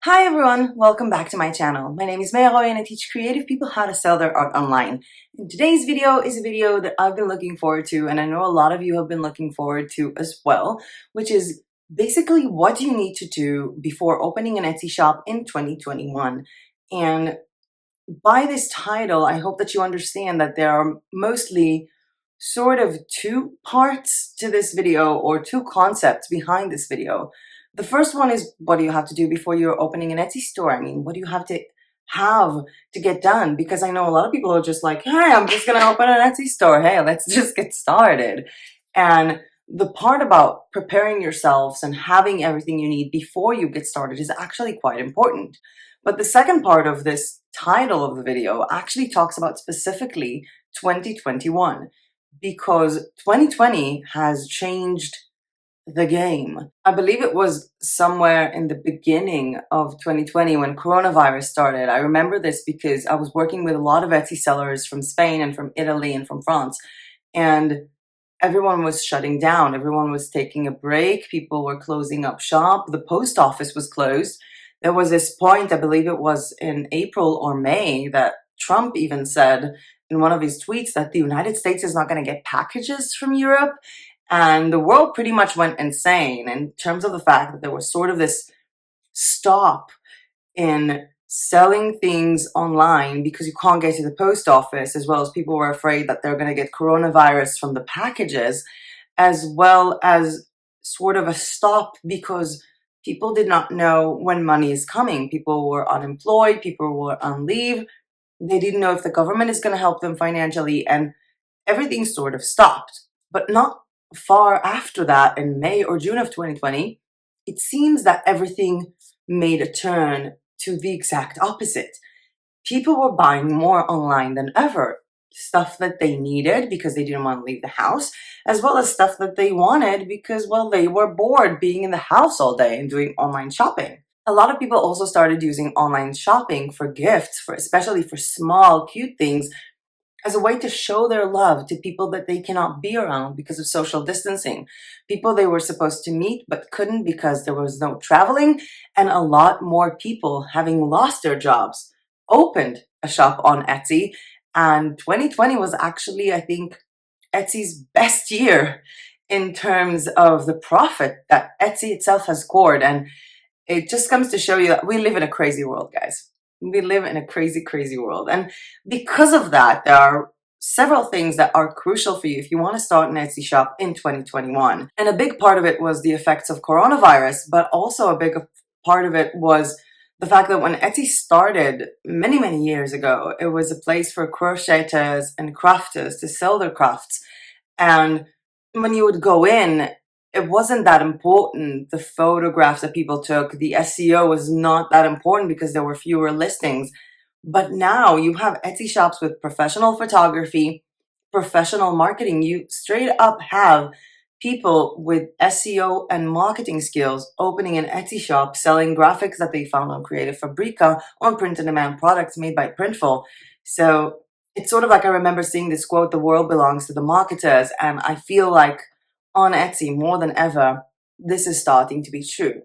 Hi everyone, welcome back to my channel. My name is Meroy and I teach creative people how to sell their art online. And today's video is a video that I've been looking forward to, and I know a lot of you have been looking forward to as well, which is basically what you need to do before opening an Etsy shop in 2021. And by this title, I hope that you understand that there are mostly sort of two parts to this video, or two concepts behind this video. The first one is, what do you have to do before you're opening an Etsy store? I mean, what do you have to get done? Because I know a lot of people are just like, hey, I'm just gonna open an Etsy store. Hey, let's just get started. And the part about preparing yourselves and having everything you need before you get started is actually quite important. But the second part of this title of the video actually talks about specifically 2021, because 2020 has changed the game. I believe it was somewhere in the beginning of 2020 when coronavirus started. I remember this because I was working with a lot of Etsy sellers from Spain and from Italy and from France, and everyone was shutting down. Everyone was taking a break. People were closing up shop. The post office was closed. There was this point, I believe it was in April or May, that Trump even said in one of his tweets that the United States is not going to get packages from Europe. And the world pretty much went insane in terms of the fact that there was sort of this stop in selling things online because you can't get to the post office, as well as people were afraid that they're going to get coronavirus from the packages, as well as sort of a stop because people did not know when money is coming. People were unemployed, people were on leave, they didn't know if the government is going to help them financially, and everything sort of stopped. But not far after that, in May or June of 2020, it seems that everything made a turn to the exact opposite. People were buying more online than ever. Stuff that they needed because they didn't want to leave the house, as well as stuff that they wanted because, well, they were bored being in the house all day and doing online shopping. A lot of people also started using online shopping for gifts, especially for small, cute things, as a way to show their love to people that they cannot be around because of social distancing. People they were supposed to meet but couldn't because there was no traveling, and a lot more people, having lost their jobs, opened a shop on Etsy. And 2020 was actually, I think, Etsy's best year in terms of the profit that Etsy itself has scored. And it just comes to show you that we live in a crazy world, guys. We live in a crazy, crazy world. And because of that, there are several things that are crucial for you if you want to start an Etsy shop in 2021. And a big part of it was the effects of coronavirus, but also a big part of it was the fact that when Etsy started many, many years ago, it was a place for crocheters and crafters to sell their crafts. And when you would go in, it wasn't that important. The photographs that people took, the SEO was not that important because there were fewer listings. But now you have Etsy shops with professional photography, professional marketing. You straight up have people with SEO and marketing skills opening an Etsy shop, selling graphics that they found on Creative Fabrica, on print-on-demand products made by Printful. So it's sort of like, I remember seeing this quote, "The world belongs to the marketers," and I feel like on Etsy more than ever, this is starting to be true.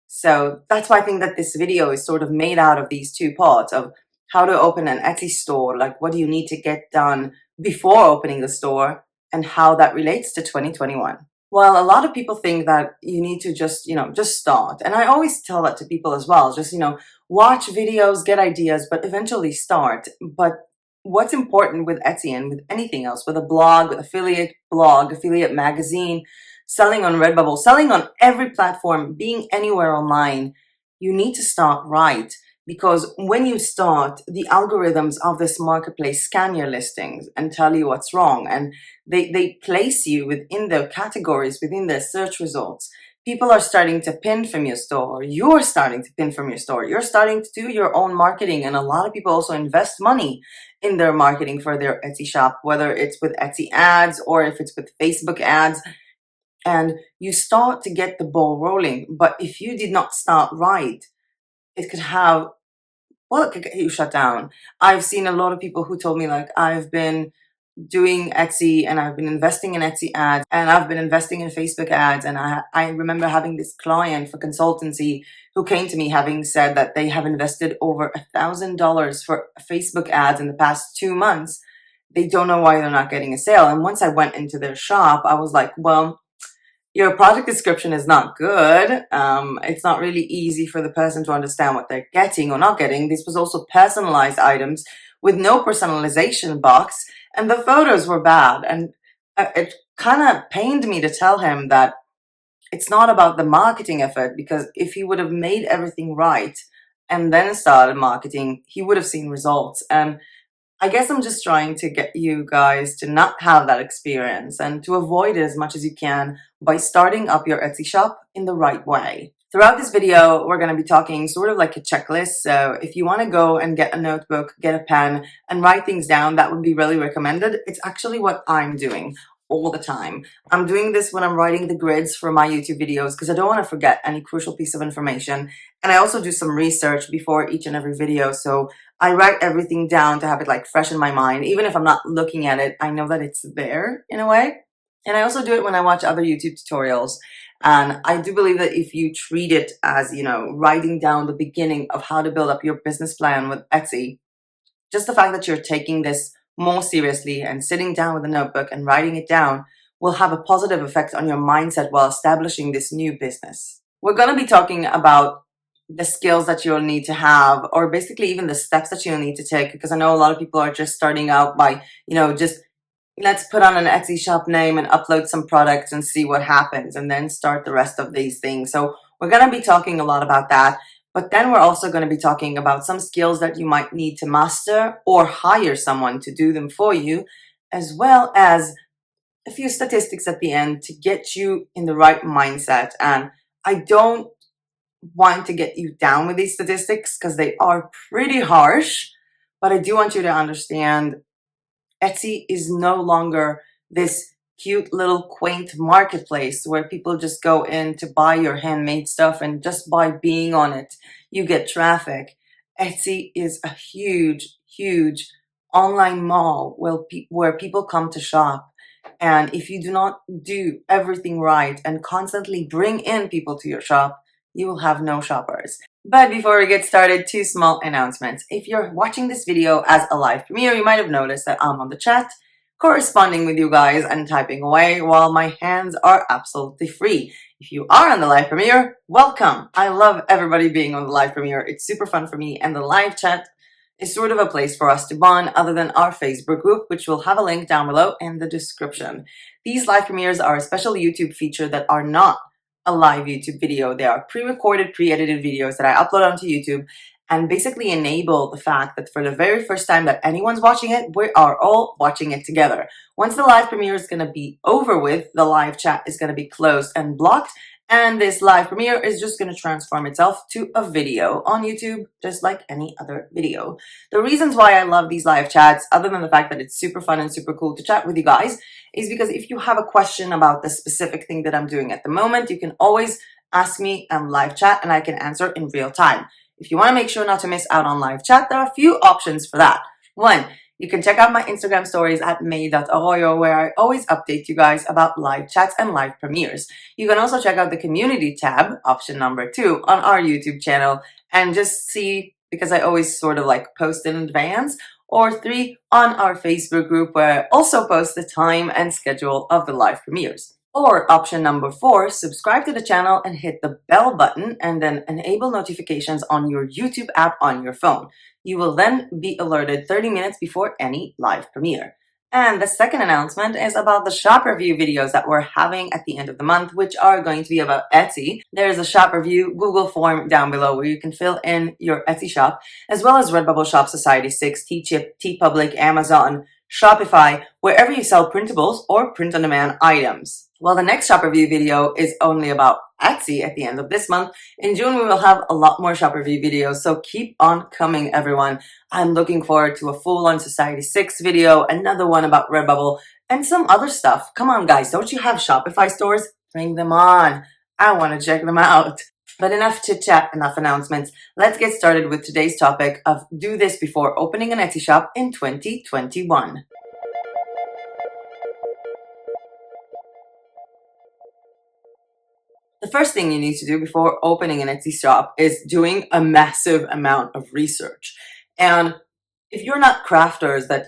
So that's why I think that this video is sort of made out of these two parts of how to open an Etsy store, like what do you need to get done before opening the store, and how that relates to 2021. Well, a lot of people think that you need to just start. And I always tell that to people as well. Just, watch videos, get ideas, but eventually start. But what's important with Etsy and with anything else, with a blog, with affiliate magazine, selling on Redbubble, selling on every platform, being anywhere online, you need to start right. Because when you start, the algorithms of this marketplace scan your listings and tell you what's wrong. And they place you within their categories, within their search results. People are starting to pin from your store. You're starting to pin from your store. You're starting to do your own marketing. And a lot of people also invest money in their marketing for their Etsy shop, whether it's with Etsy ads or if it's with Facebook ads. And you start to get the ball rolling. But if you did not start right, it could get you shut down. I've seen a lot of people who told me, like, I've been doing Etsy, and I've been investing in Etsy ads, and I've been investing in Facebook ads. And I remember having this client for consultancy who came to me having said that they have invested over $1,000 for Facebook ads in the past 2 months. They don't know why they're not getting a sale. And once I went into their shop, I was like, well, your product description is not good. It's not really easy for the person to understand what they're getting or not getting. This was also personalized items with no personalization box, and the photos were bad. And it kind of pained me to tell him that it's not about the marketing effort, because if he would have made everything right and then started marketing, he would have seen results. And I guess I'm just trying to get you guys to not have that experience and to avoid it as much as you can by starting up your Etsy shop in the right way. Throughout this video, we're going to be talking sort of like a checklist. So if you want to go and get a notebook, get a pen, and write things down, that would be really recommended. It's actually what I'm doing all the time. I'm doing this when I'm writing the grids for my YouTube videos because I don't want to forget any crucial piece of information. And I also do some research before each and every video. So I write everything down to have it like fresh in my mind. Even if I'm not looking at it, I know that it's there in a way. And I also do it when I watch other YouTube tutorials. And I do believe that if you treat it as, writing down the beginning of how to build up your business plan with Etsy, just the fact that you're taking this more seriously and sitting down with a notebook and writing it down will have a positive effect on your mindset while establishing this new business. We're going to be talking about the skills that you'll need to have, or basically even the steps that you'll need to take, because I know a lot of people are just starting out by, just let's put on an Etsy shop name and upload some products and see what happens, and then start the rest of these things. So we're going to be talking a lot about that. But then we're also going to be talking about some skills that you might need to master or hire someone to do them for you, as well as a few statistics at the end to get you in the right mindset. And I don't want to get you down with these statistics because they are pretty harsh, but I do want you to understand Etsy is no longer this cute little quaint marketplace where people just go in to buy your handmade stuff, and just by being on it, you get traffic. Etsy is a huge, huge online mall where people come to shop. And if you do not do everything right and constantly bring in people to your shop, you will have no shoppers. But before we get started, two small announcements. If you're watching this video as a live premiere, you might have noticed that I'm on the chat, corresponding with you guys and typing away while my hands are absolutely free. If you are on the live premiere, welcome. I love everybody being on the live premiere. It's super fun for me, and the live chat is sort of a place for us to bond other than our Facebook group, which will have a link down below in the description. These live premieres are a special YouTube feature that are not a live YouTube video. They are pre-recorded, pre-edited videos that I upload onto YouTube and basically enable the fact that for the very first time that anyone's watching it, we are all watching it together. Once the live premiere is going to be over with, the live chat is going to be closed and blocked, and this live premiere is just going to transform itself to a video on YouTube, just like any other video. The reasons why I love these live chats, other than the fact that it's super fun and super cool to chat with you guys, is because if you have a question about the specific thing that I'm doing at the moment, you can always ask me on live chat and I can answer in real time. If you want to make sure not to miss out on live chat, there are a few options for that. One, you can check out my Instagram stories at may.arroyo, where I always update you guys about live chats and live premieres. You can also check out the community tab, option number 2, on our YouTube channel and just see, because I always sort of like post in advance. Or 3, on our Facebook group, where I also post the time and schedule of the live premieres. Or option number 4, subscribe to the channel and hit the bell button and then enable notifications on your YouTube app on your phone. You will then be alerted 30 minutes before any live premiere. And the second announcement is about the shop review videos that we're having at the end of the month, which are going to be about Etsy. There's a shop review Google form down below where you can fill in your Etsy shop, as well as Redbubble Shop, Society 6, Teachip, TeePublic, Amazon, Shopify, wherever you sell printables or print-on-demand items. Well, the next shop review video is only about Etsy at the end of this month. In June, we will have a lot more shop review videos, so keep on coming, everyone. I'm looking forward to a full-on Society 6 video, another one about Redbubble, and some other stuff. Come on, guys, don't you have Shopify stores? Bring them on. I want to check them out. But enough chit-chat, enough announcements. Let's get started with today's topic of do this before opening an Etsy shop in 2021. The first thing you need to do before opening an Etsy shop is doing a massive amount of research. And if you're not crafters that,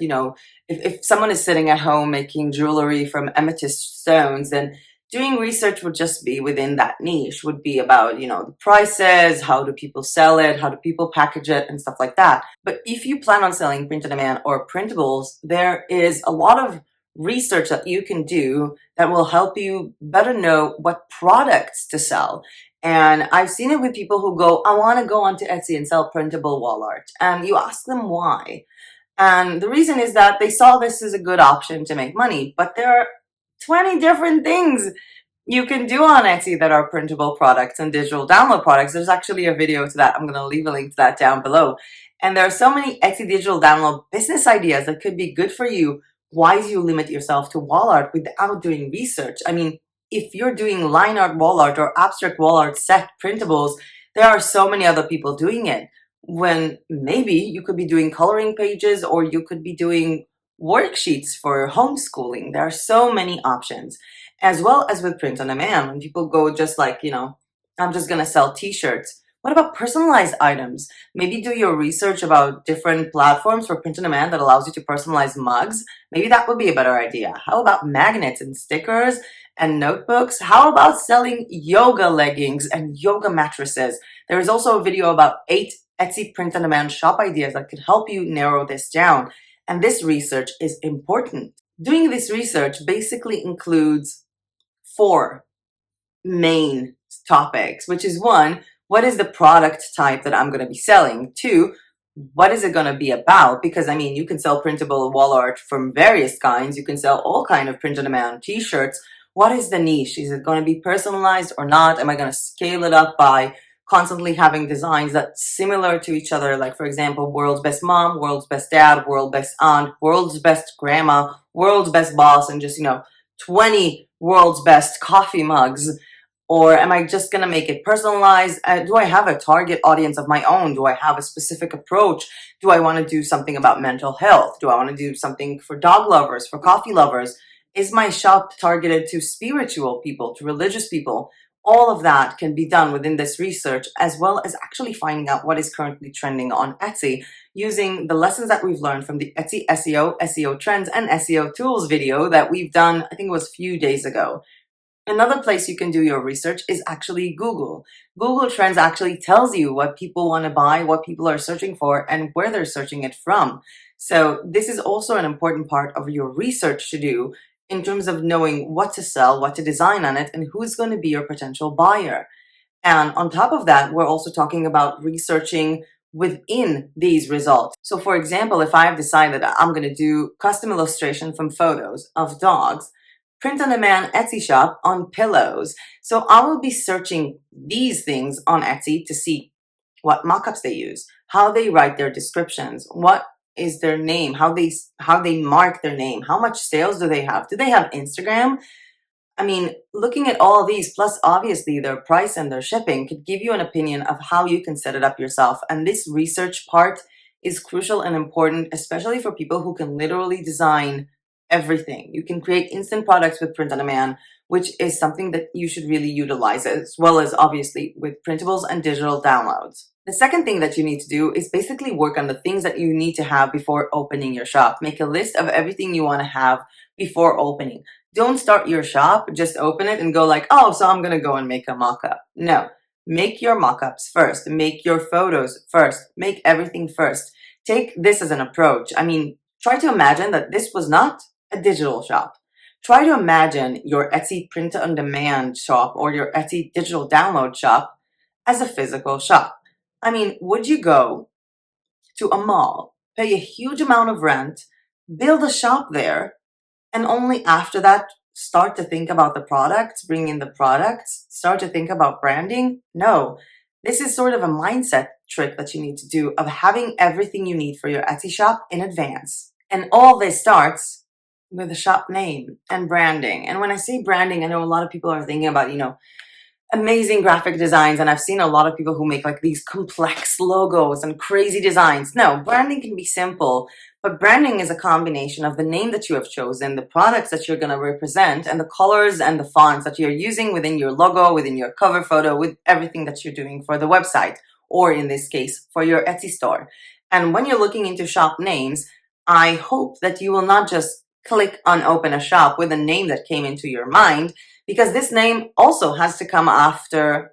if someone is sitting at home making jewelry from amethyst stones, then doing research would just be within that niche, would be about, the prices, how do people sell it, how do people package it, and stuff like that. But if you plan on selling print on demand or printables, there is a lot of research that you can do that will help you better know what products to sell. And I've seen it with people who go, I want to go onto Etsy and sell printable wall art. And you ask them why. And the reason is that they saw this as a good option to make money. But there are 20 different things you can do on Etsy that are printable products and digital download products. There's actually a video to that. I'm going to leave a link to that down below. And there are so many Etsy digital download business ideas that could be good for you. Why do you limit yourself to wall art without doing research? I mean, if you're doing line art wall art or abstract wall art set printables, there are so many other people doing it. When maybe you could be doing coloring pages, or you could be doing worksheets for homeschooling. There are so many options. As well as with print on demand, when people go just like, I'm just going to sell t-shirts. What about personalized items? Maybe do your research about different platforms for print on demand that allows you to personalize mugs. Maybe that would be a better idea. How about magnets and stickers and notebooks? How about selling yoga leggings and yoga mattresses? There is also a video about 8 Etsy print on demand shop ideas that could help you narrow this down. And this research is important. Doing this research basically includes 4 main topics, which is 1, what is the product type that I'm going to be selling? 2, what is it going to be about? Because I mean, you can sell printable wall art from various kinds. You can sell all kind of print on demand t-shirts. What is the niche? Is it going to be personalized or not? Am I going to scale it up by constantly having designs that's similar to each other? Like, for example, world's best mom, world's best dad, world's best aunt, world's best grandma, world's best boss, and just, 20 world's best coffee mugs. Or am I just going to make it personalized? Do I have a target audience of my own? Do I have a specific approach? Do I want to do something about mental health? Do I want to do something for dog lovers, for coffee lovers? Is my shop targeted to spiritual people, to religious people? All of that can be done within this research, as well as actually finding out what is currently trending on Etsy using the lessons that we've learned from the Etsy SEO Trends, and SEO Tools video that we've done, I think it was a few days ago. Another place you can do your research is actually Google. Google Trends actually tells you what people want to buy, what people are searching for, and where they're searching it from. So this is also an important part of your research to do in terms of knowing what to sell, what to design on it, and who's going to be your potential buyer. And on top of that, we're also talking about researching within these results. So for example, if I've decided that I'm going to do custom illustration from photos of dogs, print on demand Etsy shop on pillows. So I will be searching these things on Etsy to see what mockups they use, how they write their descriptions, what is their name, how they mark their name, how much sales do they have Instagram? I mean, looking at all of these, plus obviously their price and their shipping, could give you an opinion of how you can set it up yourself. And this research part is crucial and important, especially for people who can literally design everything. You can create instant products with print on demand, which is something that you should really utilize, as well as obviously with printables and digital downloads. The second thing that you need to do is basically work on the things that you need to have before opening your shop. Make a list of everything you want to have before opening. Don't start your shop, just open it and go like, oh, so I'm going to go and make a mock-up. No, make your mock-ups first. Make your photos first. Make everything first. Take this as an approach. I mean, try to imagine that this was not a digital shop. Try to imagine your Etsy print-on-demand shop or your Etsy digital download shop as a physical shop. I mean, would you go to a mall, pay a huge amount of rent, build a shop there, and only after that start to think about the products, bring in the products, start to think about branding? No. This is sort of a mindset trick that you need to do of having everything you need for your Etsy shop in advance. And all this starts with a shop name and branding. And when I say branding, I know a lot of people are thinking about, amazing graphic designs, and I've seen a lot of people who make like these complex logos and crazy designs. No, branding can be simple, but branding is a combination of the name that you have chosen, the products that you're going to represent, and the colors and the fonts that you're using within your logo, within your cover photo, with everything that you're doing for the website, or in this case, for your Etsy store. And when you're looking into shop names, I hope that you will not just click on open a shop with a name that came into your mind, because this name also has to come after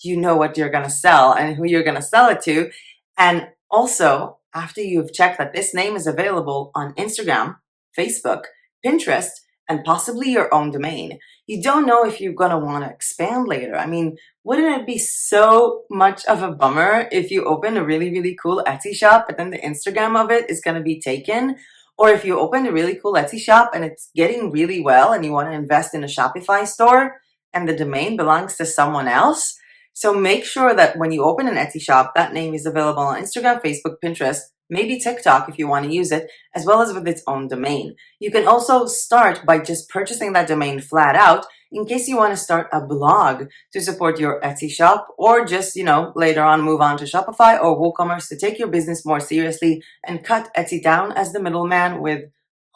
you know what you're going to sell and who you're going to sell it to. And also after you've checked that this name is available on Instagram, Facebook, Pinterest, and possibly your own domain. You don't know if you're going to want to expand later. I mean, wouldn't it be so much of a bummer if you open a really, really cool Etsy shop, but then the Instagram of it is going to be taken? Or if you open a really cool Etsy shop and it's getting really well and you want to invest in a Shopify store and the domain belongs to someone else. So make sure that when you open an Etsy shop, that name is available on Instagram, Facebook, Pinterest, maybe TikTok if you want to use it, as well as with its own domain. You can also start by just purchasing that domain flat out in case you want to start a blog to support your Etsy shop, or just, later on move on to Shopify or WooCommerce to take your business more seriously and cut Etsy down as the middleman with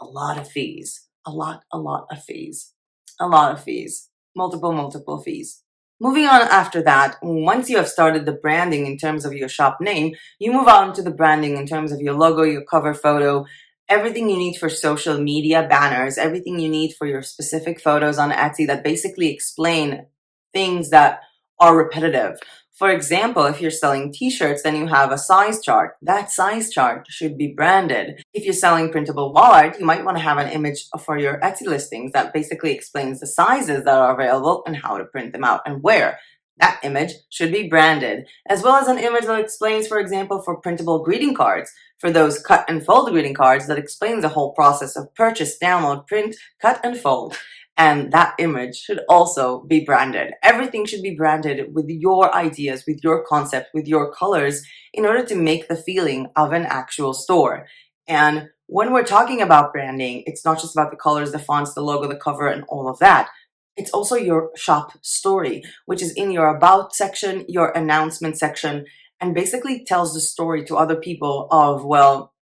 a lot of fees. A lot of fees. A lot of fees. Multiple fees. Moving on after that, once you have started the branding in terms of your shop name, you move on to the branding in terms of your logo, your cover photo, everything you need for social media banners, everything you need for your specific photos on Etsy that basically explain things that are repetitive. For example, if you're selling t-shirts, then you have a size chart. That size chart should be branded. If you're selling printable wall art, you might want to have an image for your Etsy listings that basically explains the sizes that are available and how to print them out and where. That image should be branded, as well as an image that explains, for example, for printable greeting cards, for those cut and fold greeting cards that explains the whole process of purchase, download, print, cut, and fold. And that image should also be branded. Everything should be branded with your ideas, with your concept, with your colors, in order to make the feeling of an actual store. And when we're talking about branding, it's not just about the colors, the fonts, the logo, the cover, and all of that. It's also your shop story, which is in your about section, your announcement section, and basically tells the story to other people of, well,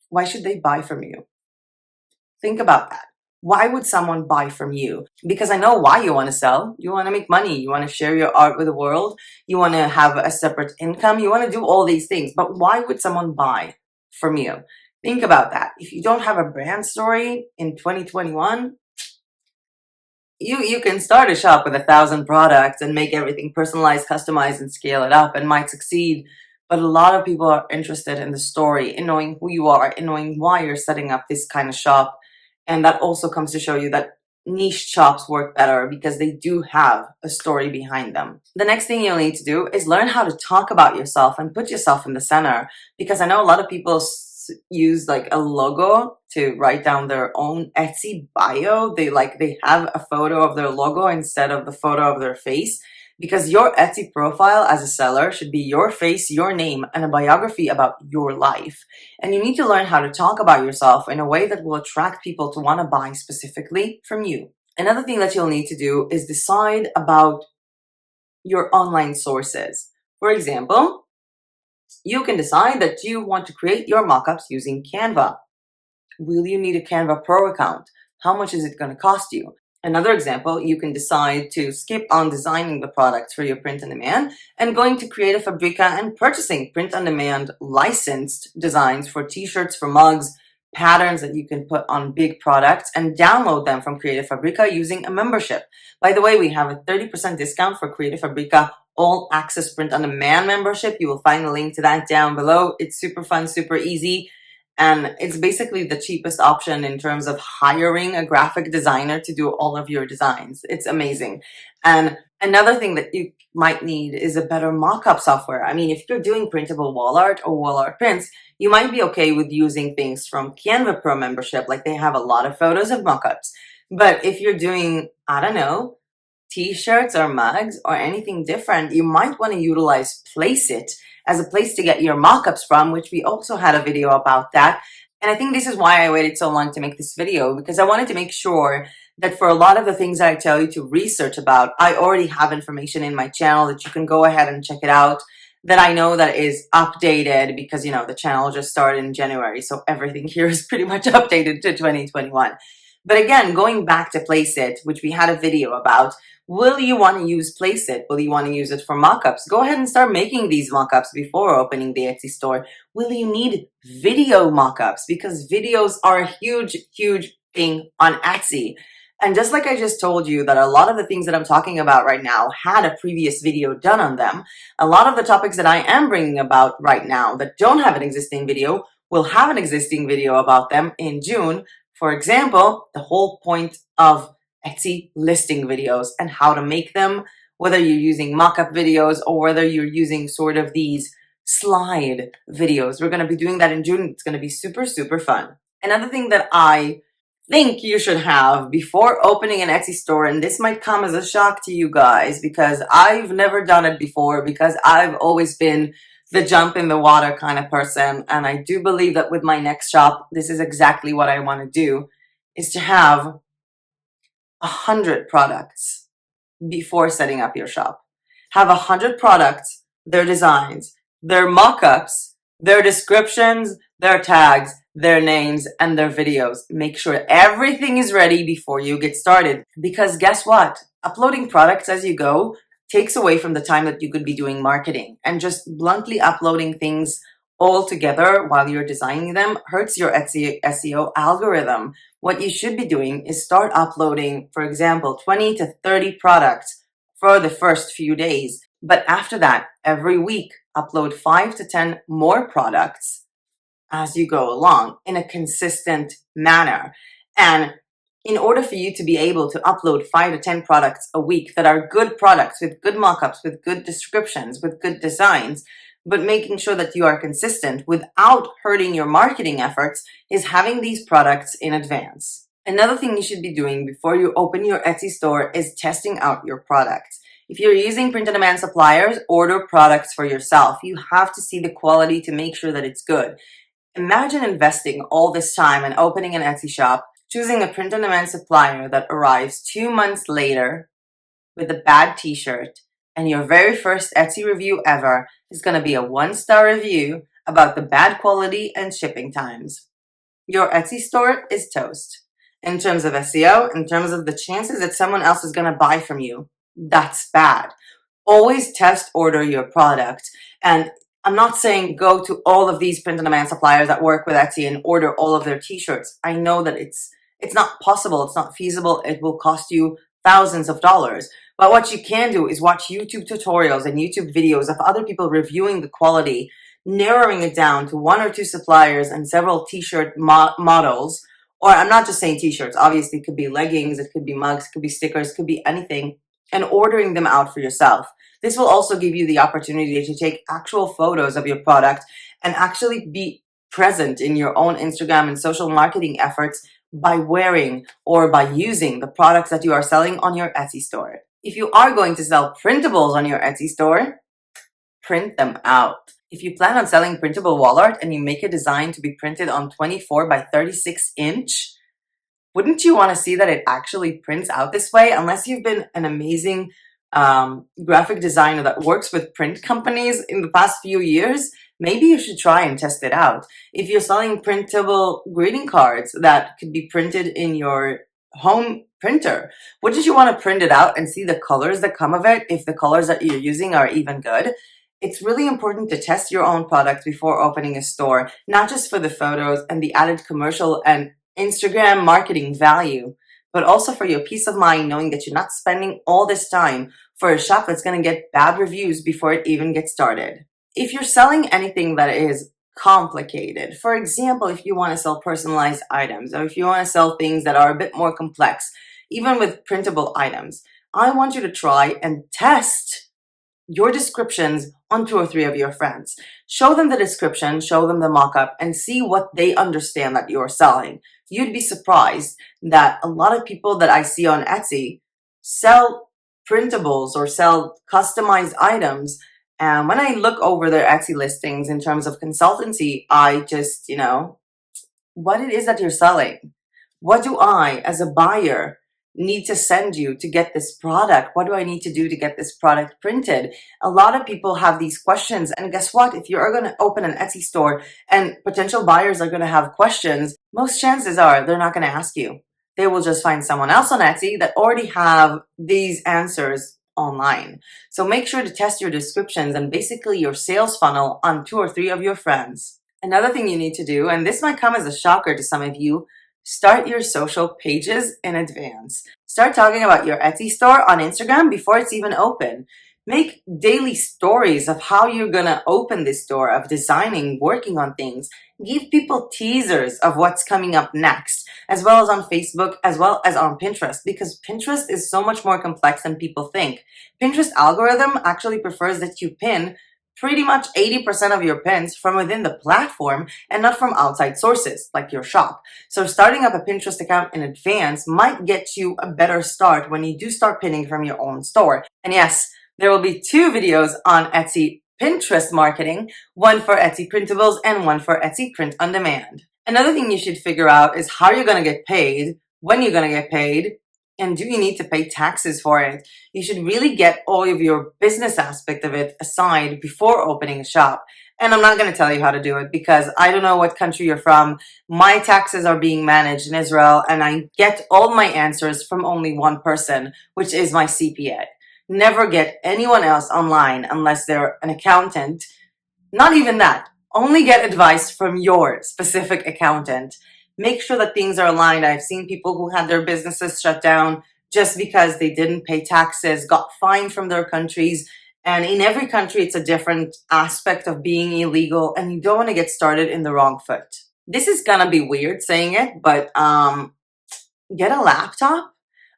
why should they buy from you? Think about that. Why would someone buy from you? Because I know why you want to sell. You want to make money. You want to share your art with the world. You want to have a separate income. You want to do all these things. But why would someone buy from you? Think about that. If you don't have a brand story in 2021, you can start a shop with 1,000 products and make everything personalized, customized, and scale it up and might succeed. But a lot of people are interested in the story, in knowing who you are, in knowing why you're setting up this kind of shop. And that also comes to show you that niche shops work better because they do have a story behind them. The next thing you'll need to do is learn how to talk about yourself and put yourself in the center. Because I know a lot of people use like a logo to write down their own Etsy bio. They have a photo of their logo instead of the photo of their face, because your Etsy profile as a seller should be your face, your name, and a biography about your life. And you need to learn how to talk about yourself in a way that will attract people to want to buy specifically from you. Another thing that you'll need to do is decide about your online sources. For example, you can decide that you want to create your mockups using Canva. Will you need a Canva Pro account? How much is it going to cost you? Another example, you can decide to skip on designing the products for your print-on-demand and going to Creative Fabrica and purchasing print-on-demand licensed designs for t-shirts, for mugs, patterns that you can put on big products and download them from Creative Fabrica using a membership. By the way, we have a 30% discount for Creative Fabrica All Access Print-on-Demand membership. You will find a link to that down below. It's super fun, super easy. And it's basically the cheapest option in terms of hiring a graphic designer to do all of your designs. It's amazing. And another thing that you might need is a better mockup software. I mean, if you're doing printable wall art or wall art prints, you might be okay with using things from Canva Pro membership, like they have a lot of photos of mockups. But if you're doing, I don't know, t-shirts or mugs or anything different, you might want to utilize Placeit as a place to get your mockups from, which we also had a video about that. And I think this is why I waited so long to make this video, because I wanted to make sure that for a lot of the things that I tell you to research about, I already have information in my channel that you can go ahead and check it out, that I know that is updated because, you know, the channel just started in January, so everything here is pretty much updated to 2021. But again, going back to Placeit, which we had a video about, will you want to use Placeit? Will you want to use it for mockups? Go ahead and start making these mockups before opening the Etsy store. Will you need video mockups? Because videos are a huge, huge thing on Etsy. And just like I just told you that a lot of the things that I'm talking about right now had a previous video done on them, a lot of the topics that I am bringing about right now that don't have an existing video will have an existing video about them in June. For example, the whole point of Etsy listing videos and how to make them, whether you're using mockup videos or whether you're using sort of these slide videos. We're going to be doing that in June. It's going to be super, super fun. Another thing that I think you should have before opening an Etsy store, and this might come as a shock to you guys because I've never done it before, because I've always been the jump in the water kind of person, and I do believe that with my next shop, this is exactly what I want to do, is to have 100 products before setting up your shop. Have 100 products, their designs, their mock-ups, their descriptions, their tags, their names, and their videos. Make sure everything is ready before you get started. Because guess what? Uploading products as you go takes away from the time that you could be doing marketing. And just bluntly uploading things all together while you're designing them hurts your Etsy SEO algorithm. What you should be doing is start uploading, for example, 20 to 30 products for the first few days. But after that, every week, upload 5 to 10 more products as you go along in a consistent manner. And in order for you to be able to upload 5 to 10 products a week that are good products with good mockups, with good descriptions, with good designs, but making sure that you are consistent without hurting your marketing efforts, is having these products in advance. Another thing you should be doing before you open your Etsy store is testing out your products. If you're using print-on-demand suppliers, order products for yourself. You have to see the quality to make sure that it's good. Imagine investing all this time and opening an Etsy shop, choosing a print-on-demand supplier that arrives 2 months later with a bad t-shirt, and your very first Etsy review ever is going to be a 1-star review about the bad quality and shipping times. Your Etsy store is toast. In terms of SEO, in terms of the chances that someone else is going to buy from you, that's bad. Always test order your product. And I'm not saying go to all of these print-on-demand suppliers that work with Etsy and order all of their t-shirts. I know that it's not possible, it's not feasible, it will cost you thousands of dollars. But what you can do is watch YouTube tutorials and YouTube videos of other people reviewing the quality, narrowing it down to 1 or 2 suppliers and several t-shirt models. Or I'm not just saying t-shirts, obviously it could be leggings, it could be mugs, it could be stickers, it could be anything, and ordering them out for yourself. This will also give you the opportunity to take actual photos of your product and actually be present in your own Instagram and social marketing efforts by wearing or by using the products that you are selling on your Etsy store. If you are going to sell printables on your Etsy store, print them out. If you plan on selling printable wall art and you make a design to be printed on 24 by 36 inch, wouldn't you want to see that it actually prints out this way? Unless you've been an amazing graphic designer that works with print companies in the past few years, maybe you should try and test it out. If you're selling printable greeting cards that could be printed in your home printer, wouldn't you want to print it out and see the colors that come of it, if the colors that you're using are even good? It's really important to test your own product before opening a store, not just for the photos and the added commercial and Instagram marketing value, but also for your peace of mind knowing that you're not spending all this time for a shop that's going to get bad reviews before it even gets started. If you're selling anything that is complicated, for example, if you want to sell personalized items, or if you want to sell things that are a bit more complex, even with printable items, I want you to try and test your descriptions on 2 or 3 of your friends. Show them the description, show them the mock-up, and see what they understand that you're selling. You'd be surprised that a lot of people that I see on Etsy sell printables or sell customized items. And when I look over their Etsy listings in terms of consultancy, I just, what it is that you're selling. What do I, as a buyer, need to send you to get this product? What do I need to do to get this product printed? A lot of people have these questions, and guess what? If you are going to open an Etsy store and potential buyers are going to have questions, most chances are they're not going to ask you. They will just find someone else on Etsy that already have these answers online. So make sure to test your descriptions and basically your sales funnel on 2 or 3 of your friends. Another thing you need to do, and this might come as a shocker to some of you, start your social pages in advance. Start talking about your Etsy store on Instagram before it's even open. Make daily stories of how you're gonna open this store, of designing, working on things. Give people teasers of what's coming up next, as well as on Facebook, as well as on Pinterest, because Pinterest is so much more complex than people think. Pinterest algorithm actually prefers that you pin pretty much 80% of your pins from within the platform and not from outside sources like your shop. So starting up a Pinterest account in advance might get you a better start when you do start pinning from your own store. And yes, there will be 2 videos on Etsy Pinterest marketing, one for Etsy printables and one for Etsy print on demand. Another thing you should figure out is how you're going to get paid, when you're going to get paid, and do you need to pay taxes for it? You should really get all of your business aspect of it aside before opening a shop. And I'm not going to tell you how to do it because I don't know what country you're from. My taxes are being managed in Israel, and I get all my answers from only one person, which is my CPA. Never get anyone else online unless they're an accountant. Not even that. Only get advice from your specific accountant. Make sure that things are aligned. I've seen people who had their businesses shut down just because they didn't pay taxes, got fined from their countries. And in every country, it's a different aspect of being illegal, and you don't want to get started in the wrong foot. This is gonna be weird saying it, but get a laptop.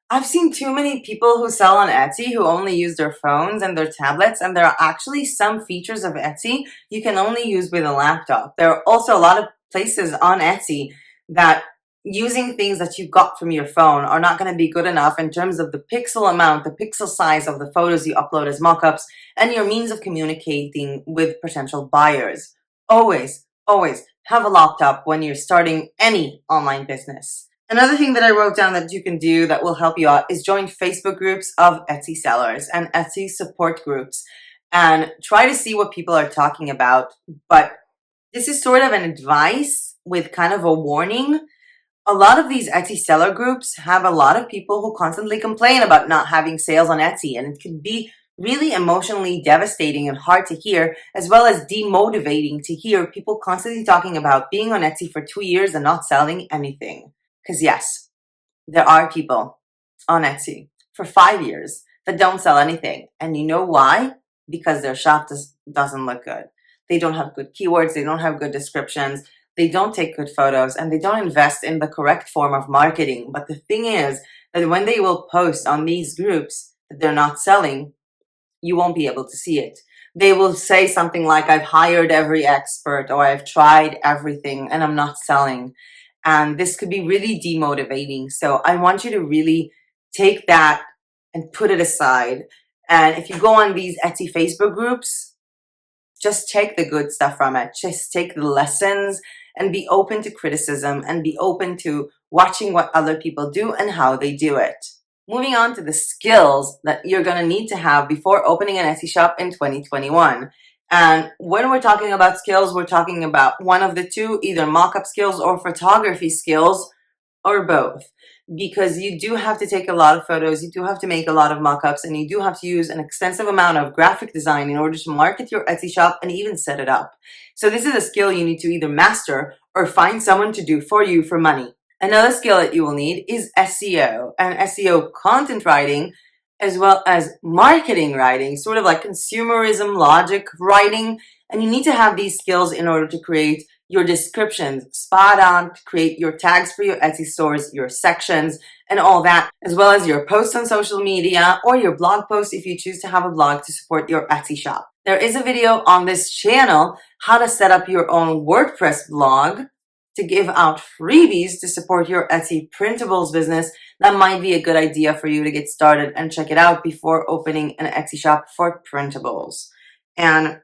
I've seen too many people who sell on Etsy who only use their phones and their tablets, and there are actually some features of Etsy you can only use with a laptop. There are also a lot of places on Etsy that using things that you got from your phone are not going to be good enough in terms of the pixel amount, the pixel size of the photos you upload as mockups, and your means of communicating with potential buyers. Always, always have a laptop when you're starting any online business. Another thing that I wrote down that you can do that will help you out is join Facebook groups of Etsy sellers and Etsy support groups and try to see what people are talking about. But this is sort of an advice with kind of a warning. A lot of these Etsy seller groups have a lot of people who constantly complain about not having sales on Etsy, and it can be really emotionally devastating and hard to hear, as well as demotivating to hear people constantly talking about being on Etsy for 2 years and not selling anything. Because yes, there are people on Etsy for 5 years that don't sell anything. And you know why? Because their shop doesn't look good. They don't have good keywords, they don't have good descriptions, they don't take good photos, and they don't invest in the correct form of marketing. But the thing is that when they will post on these groups that they're not selling, you won't be able to see it. They will say something like, I've hired every expert, or I've tried everything and I'm not selling. And this could be really demotivating. So I want you to really take that and put it aside. And if you go on these Etsy Facebook groups, just take the good stuff from it. Just take the lessons and be open to criticism and be open to watching what other people do and how they do it. Moving on to the skills that you're going to need to have before opening an Etsy shop in 2021. And when we're talking about skills, we're talking about one of the two, either mockup skills or photography skills, or both. Because you do have to take a lot of photos, you do have to make a lot of mockups, and you do have to use an extensive amount of graphic design in order to market your Etsy shop and even set it up. So this is a skill you need to either master or find someone to do for you for money. Another skill that you will need is SEO, and SEO content writing, as well as marketing writing, sort of like consumerism logic writing. And you need to have these skills in order to create your descriptions spot on, to create your tags for your Etsy stores, your sections, and all that, as well as your posts on social media or your blog posts if you choose to have a blog to support your Etsy shop. There is a video on this channel how to set up your own WordPress blog to give out freebies to support your Etsy printables business. That might be a good idea for you to get started and check it out before opening an Etsy shop for printables. And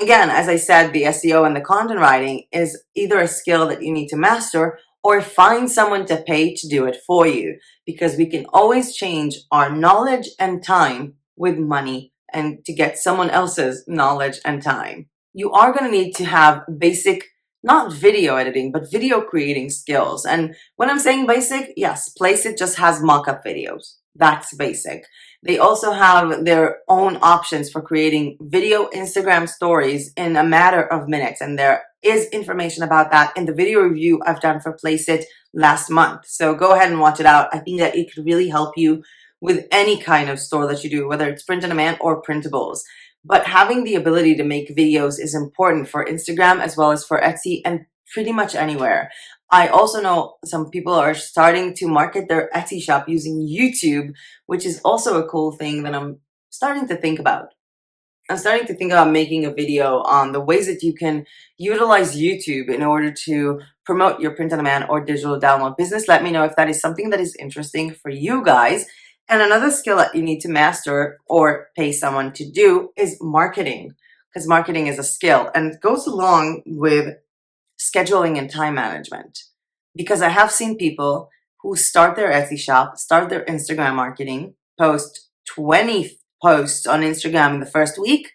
again, as I said, the SEO and the content writing is either a skill that you need to master or find someone to pay to do it for you, because we can always change our knowledge and time with money and to get someone else's knowledge and time. You are going to need to have basic, not video editing, but video creating skills. And when I'm saying basic, yes, Placeit just has mockup videos. That's basic. They also have their own options for creating video Instagram stories in a matter of minutes. And there is information about that in the video review I've done for Placeit last month. So go ahead and watch it out. I think that it could really help you with any kind of store that you do, whether it's print on demand or printables. But having the ability to make videos is important for Instagram as well as for Etsy and pretty much anywhere. I also know some people are starting to market their Etsy shop using YouTube, which is also a cool thing that I'm starting to think about. I'm starting to think about making a video on the ways that you can utilize YouTube in order to promote your print on demand or digital download business. Let me know if that is something that is interesting for you guys. And another skill that you need to master or pay someone to do is marketing, because marketing is a skill and it goes along with scheduling and time management. Because I have seen people who start their Etsy shop, start their Instagram marketing, post 20 posts on Instagram in the first week,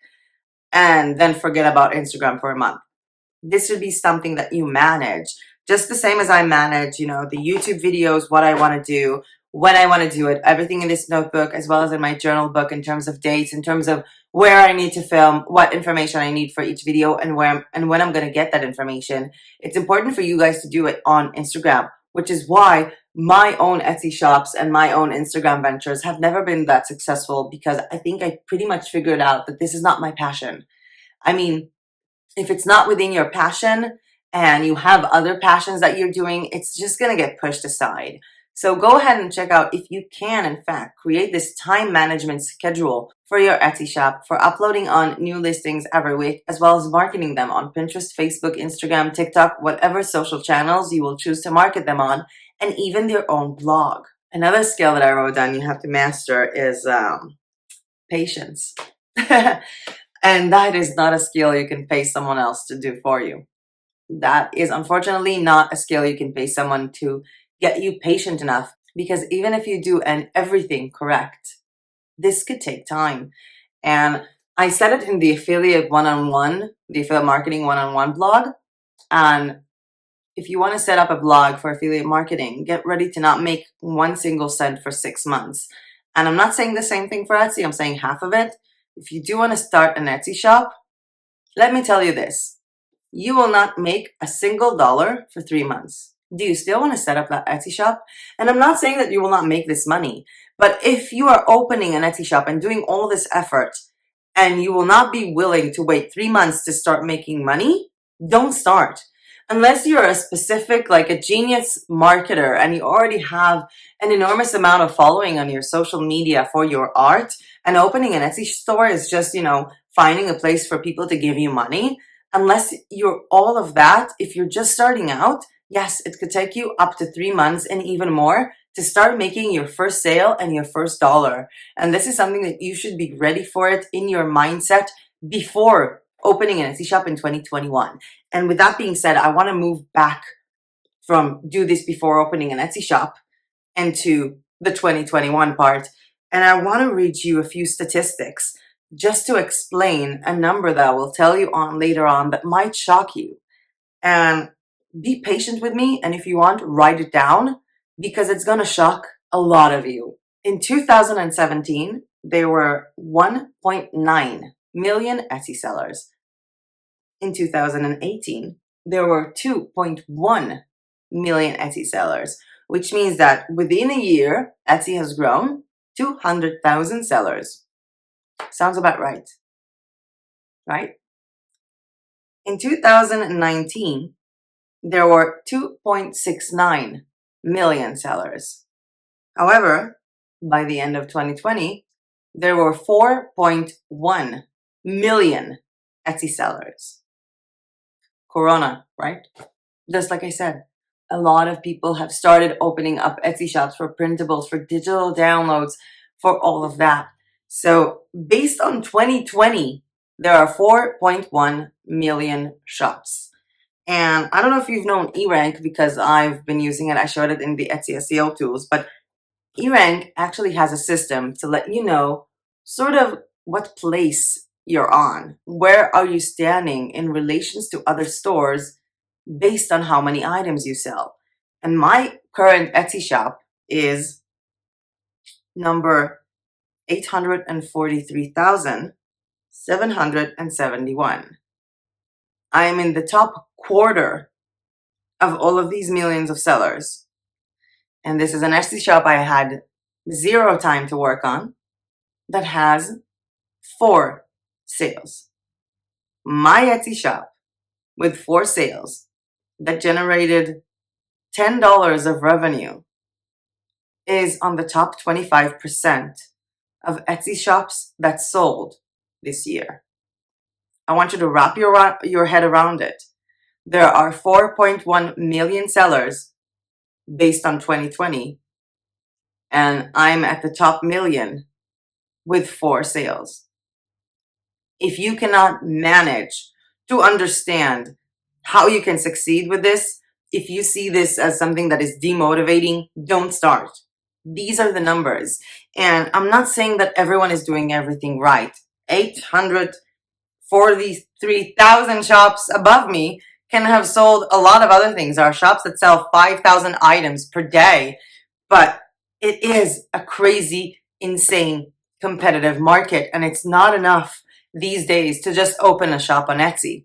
and then forget about Instagram for a month. This should be something that you manage, just the same as I manage, the YouTube videos, what I want to do, when I want to do it, everything in this notebook, as well as in my journal book in terms of dates, in terms of where I need to film, what information I need for each video, and when I'm going to get that information. It's important for you guys to do it on Instagram, which is why my own Etsy shops and my own Instagram ventures have never been that successful, because I think I pretty much figured out that this is not my passion. I mean, if it's not within your passion and you have other passions that you're doing, it's just going to get pushed aside. So go ahead and check out if you can, in fact, create this time management schedule for your Etsy shop for uploading on new listings every week, as well as marketing them on Pinterest, Facebook, Instagram, TikTok, whatever social channels you will choose to market them on, and even your own blog. Another skill that I wrote down you have to master is patience. And that is not a skill you can pay someone else to do for you. That is unfortunately not a skill you can pay someone to get you patient enough, because even if you do everything correct, this could take time. And I said it in the affiliate the affiliate marketing one-on-one blog. And if you want to set up a blog for affiliate marketing, get ready to not make 1 single cent for 6 months. And I'm not saying the same thing for Etsy. I'm saying half of it. If you do want to start an Etsy shop, let me tell you this. You will not make a single dollar for 3 months. Do you still want to set up that Etsy shop? And I'm not saying that you will not make this money, but if you are opening an Etsy shop and doing all this effort and you will not be willing to wait 3 months to start making money, don't start. Unless you're a specific, like a genius marketer and you already have an enormous amount of following on your social media for your art, and opening an Etsy store is just, finding a place for people to give you money. Unless you're all of that, if you're just starting out, yes, it could take you up to 3 months and even more to start making your first sale and your first dollar. And this is something that you should be ready for it in your mindset before opening an Etsy shop in 2021. And with that being said, I want to move back from do this before opening an Etsy shop into the 2021 part. And I want to read you a few statistics just to explain a number that I will tell you on later on that might shock you. And be patient with me, and if you want, write it down, because it's going to shock a lot of you. In 2017, there were 1.9 million Etsy sellers. In 2018, there were 2.1 million Etsy sellers, which means that within a year, Etsy has grown 200,000 sellers. Sounds about right? In 2019, there were 2.69 million sellers. However, by the end of 2020, there were 4.1 million Etsy sellers. Corona, right? Just like I said, a lot of people have started opening up Etsy shops for printables, for digital downloads, for all of that. So based on 2020, there are 4.1 million shops. And I don't know if you've known eRank because I've been using it. I showed it in the Etsy SEO tools, but eRank actually has a system to let you know sort of what place you're on. Where are you standing in relations to other stores based on how many items you sell? And my current Etsy shop is number 843,771. I am in the top quarter of all of these millions of sellers. And this is an Etsy shop I had zero time to work on that has 4 sales. My Etsy shop with 4 sales that generated $10 of revenue is on the top 25% of Etsy shops that sold this year. I want you to wrap your head around it. There are 4.1 million sellers based on 2020, and I'm at the top million with 4 sales. If you cannot manage to understand how you can succeed with this, if you see this as something that is demotivating, don't start. These are the numbers. And I'm not saying that everyone is doing everything right. 843,000 shops above me can have sold a lot of other things. There are shops that sell 5,000 items per day, but it is a crazy, insane competitive market, and it's not enough these days to just open a shop on Etsy.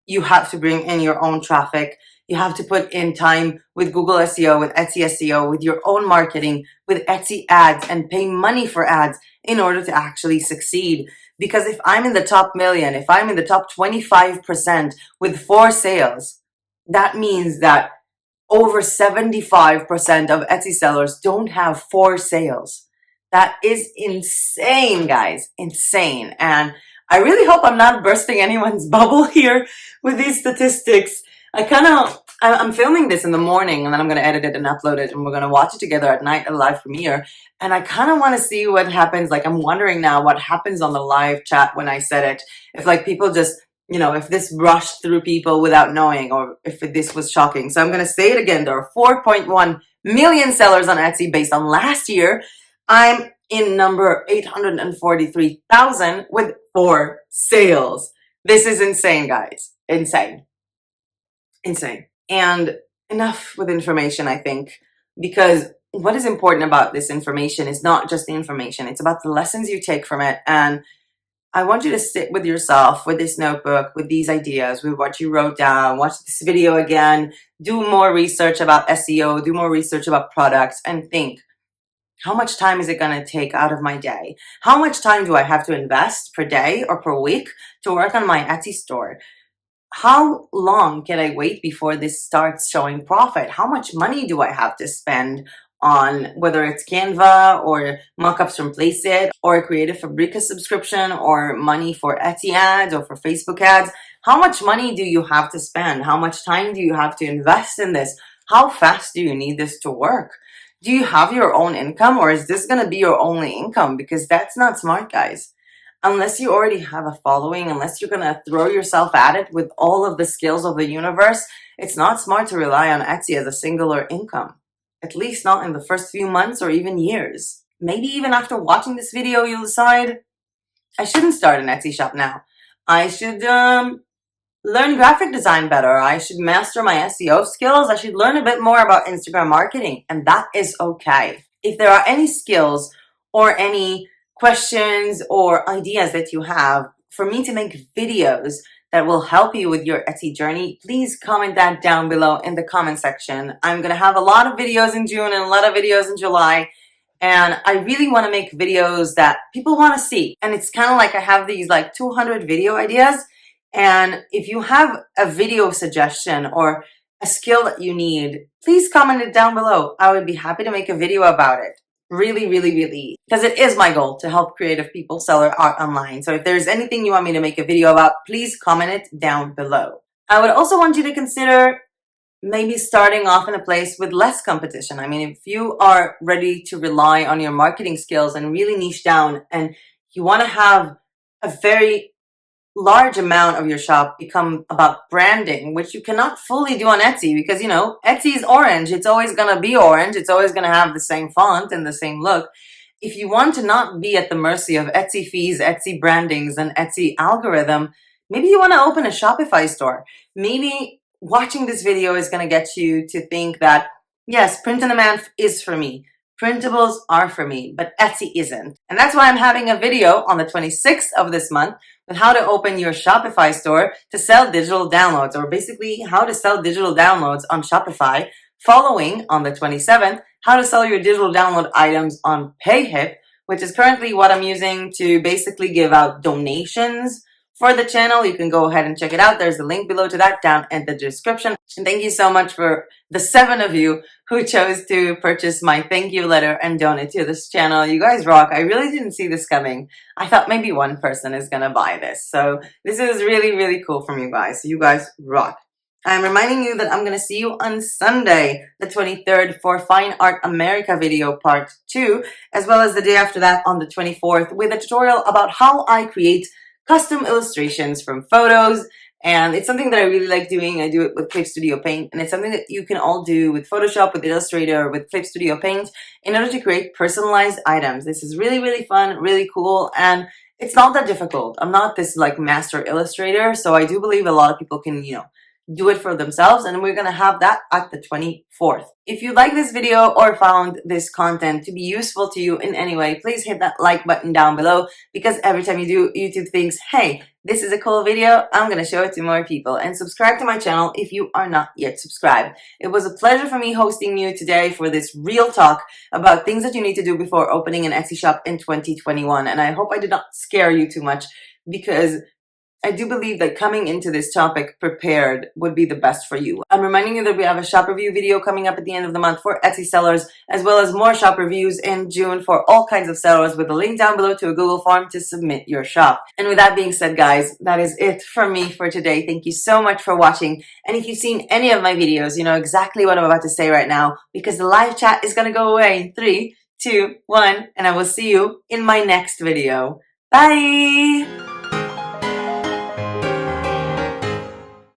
You have to bring in your own traffic. You have to put in time with Google SEO, with Etsy SEO, with your own marketing, with Etsy ads, and pay money for ads in order to actually succeed. Because if I'm in the top million, if I'm in the top 25% with 4 sales, that means that over 75% of Etsy sellers don't have 4 sales. That is insane, guys. Insane. And I really hope I'm not bursting anyone's bubble here with these statistics. I'm filming this in the morning, and then I'm going to edit it and upload it, and we're going to watch it together at night at a live premiere. And I kind of want to see what happens. Like, I'm wondering now what happens on the live chat when I said it. If like people just, if this rushed through people without knowing, or if this was shocking. So I'm going to say it again. There are 4.1 million sellers on Etsy based on last year. I'm in number 843,000 with 4 sales. This is insane, guys. Insane. Insane. And enough with information, I think, because what is important about this information is not just the information. It's about the lessons you take from it. And I want you to sit with yourself, with this notebook, with these ideas, with what you wrote down, watch this video again, do more research about SEO, do more research about products, and think, how much time is it going to take out of my day? How much time do I have to invest per day or per week to work on my Etsy store? How long can I wait before this starts showing profit? How much money do I have to spend on whether it's Canva or Mockups from Placeit or a Creative Fabrica subscription or money for Etsy ads or for Facebook ads? How much money do you have to spend? How much time do you have to invest in this? How fast do you need this to work? Do you have your own income, or is this going to be your only income? Because that's not smart, guys. Unless you already have a following, unless you're going to throw yourself at it with all of the skills of the universe, it's not smart to rely on Etsy as a singular income. At least not in the first few months or even years. Maybe even after watching this video, you'll decide, I shouldn't start an Etsy shop now. I should learn graphic design better. I should master my SEO skills. I should learn a bit more about Instagram marketing. And that is okay. If there are any skills or any questions or ideas that you have for me to make videos that will help you with your Etsy journey, please comment that down below in the comment section. I'm going to have a lot of videos in June and a lot of videos in July. And I really want to make videos that people want to see. And it's kind of like I have these like 200 video ideas. And if you have a video suggestion or a skill that you need, please comment it down below. I would be happy to make a video about it. Really, really, really. Because it is my goal to help creative people sell their art online. So if there's anything you want me to make a video about, please comment it down below. I would also want you to consider maybe starting off in a place with less competition. I mean, if you are ready to rely on your marketing skills and really niche down, and you want to have a very large amount of your shop become about branding, which you cannot fully do on Etsy because, you know, Etsy is orange. It's always going to be orange. It's always going to have the same font and the same look. If you want to not be at the mercy of Etsy fees, Etsy brandings, and Etsy algorithm, maybe you want to open a Shopify store. Maybe watching this video is going to get you to think that, yes, print on demand is for me. Printables are for me, but Etsy isn't. And that's why I'm having a video on the 26th of this month with how to open your Shopify store to sell digital downloads, or basically how to sell digital downloads on Shopify, following on the 27th, how to sell your digital download items on PayHip, which is currently what I'm using to basically give out donations for the channel. You can go ahead and check it out. There's a link below to that down in the description. And thank you so much for the 7 of you who chose to purchase my thank you letter and donate to this channel. You guys rock. I really didn't see this coming. I thought maybe one person is gonna buy this. So this is really, really cool from you guys. You guys rock. I'm reminding you that I'm going to see you on Sunday, the 23rd, for Fine Art America video part 2, as well as the day after that on the 24th with a tutorial about how I create custom illustrations from photos. And it's something that I really like doing. I do it with Clip Studio Paint, and it's something that you can all do with Photoshop, with Illustrator, with Clip Studio Paint in order to create personalized items. This is really, really fun, really cool, and it's not that difficult. I'm not this like master illustrator, so I do believe a lot of people can, you know, do it for themselves, and we're gonna have that at the 24th. If you like this video or found this content to be useful to you in any way, please hit that like button down below, because every time you do, YouTube thinks, hey, this is a cool video, I'm gonna show it to more people. And subscribe to my channel if you are not yet subscribed. It was a pleasure for me hosting you today for this real talk about things that you need to do before opening an Etsy shop in 2021. And I hope I did not scare you too much, because I do believe that coming into this topic prepared would be the best for you. I'm reminding you that we have a shop review video coming up at the end of the month for Etsy sellers, as well as more shop reviews in June for all kinds of sellers, with a link down below to a Google form to submit your shop. And with that being said, guys, that is it for me for today. Thank you so much for watching. And if you've seen any of my videos, you know exactly what I'm about to say right now, because the live chat is going to go away in 3, 2, 1, and I will see you in my next video. Bye!